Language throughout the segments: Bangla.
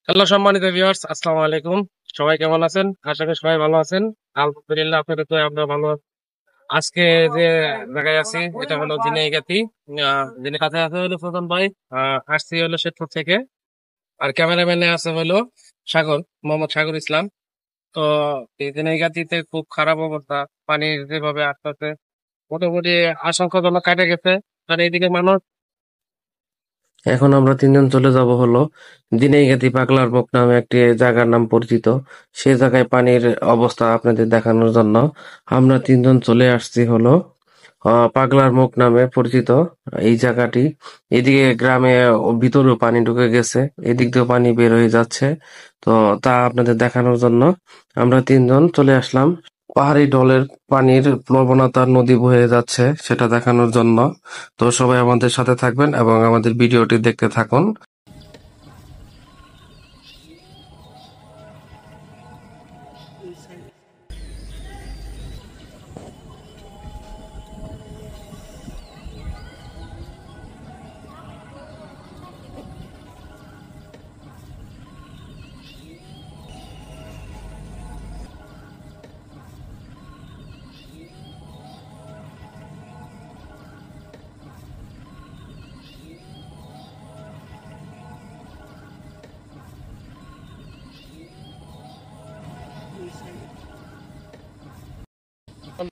হ্যালো সম্মানিত ভিউয়ার্স, আসসালামু আলাইকুম। সবাই কেমন আছেন? আশা করি সবাই ভালো আছেন। আলহামদুলিল্লাহ আপনাদের দয়ায় আমরা ভালো আছি। আজকে যে জায়গায় আছি এটা হলো ঝিনাইগাতি। যিনি সাথে আছে হলো সুজন ভাই। আসছি হলো শেরপুর থেকে। আর ক্যামেরাম্যানে আছে হলো সাগর, মোহাম্মদ সাগর ইসলাম। তো এই ঝিনাইগাতিতে খুব খারাপ অবস্থা। পানির যেভাবে আসতেছে মোটামুটি আশঙ্কাজনক কাটে গেছে। আর এইদিকে মানুষ এখন আমরা তিনজন চলে যাব হলো দিনাইগাতি পাগলার মুখ নামে একটি জায়গার নাম পরিচিত। সেই জায়গায় পানির অবস্থা আপনাদের দেখানোর জন্য আমরা তিনজন চলে আসছি হলো পাগলার মুখ নামে পরিচিত এই জায়গাটি। এদিকে গ্রামে ভিতরেও পানি ঢুকে গেছে, এদিক দিয়েও পানি বের হয়ে যাচ্ছে। তো তা আপনাদের দেখানোর জন্য আমরা তিনজন চলে আসলাম। পাহাড়ি ঢলের পানির প্লাবনতার নদী বয়ে যাচ্ছে সেটা দেখানোর জন্য। তো সবাই আমাদের সাথে থাকবেন এবং আমাদের ভিডিওটি দেখতে থাকুন।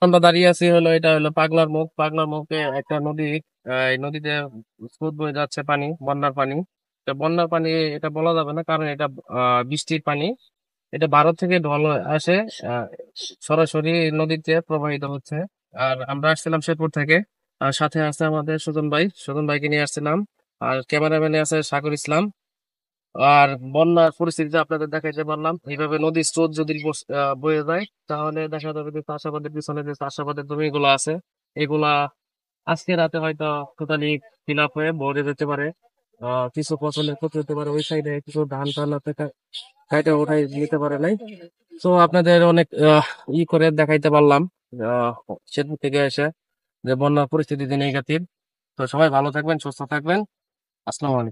আমরা দাঁড়িয়ে আছি হলো এটা হলো পাগলার মুখ। পাগলার মুখে একটা নদী। এই নদীতে স্রোত বয়ে যাচ্ছে পানি, বন্যার পানি। এটা বন্যার পানি এটা বলা যাবে না, কারণ এটা বৃষ্টির পানি। এটা ভারত থেকে ঢল আসে, আহ, সরাসরি নদীতে প্রবাহিত হচ্ছে। আর আমরা আসছিলাম শেরপুর থেকে। আর সাথে আছে আমাদের সুজন ভাই, সুজন ভাইকে নিয়ে আসছিলাম। আর ক্যামেরাম্যানে আছে সাগর ইসলাম। আর বন্যার পরিস্থিতিতে আপনাদের দেখাইতে পারলাম এইভাবে নদীর স্রোত যদি বয়ে যায়, তাহলে দেখা যাবে যে চাষাবাদের পিছনে যে চাষাবাদের জমিগুলো আছে এগুলা আজকে রাতে হয়তো টোটালি ফিল আপ হয়ে ভরে যেতে পারে। কিছু ফসলের ক্ষতি হতে পারে, ওই সাইডে কিছু ধান টান আছে কাইটা উঠাই নিতে পারে নাই। তো আপনাদের অনেক করে দেখাইতে পারলাম আহ সেতু থেকে এসে যে বন্যার পরিস্থিতি দিনে তো সবাই ভালো থাকবেন, সুস্থ থাকবেন। আসসালামু আলাইকুম।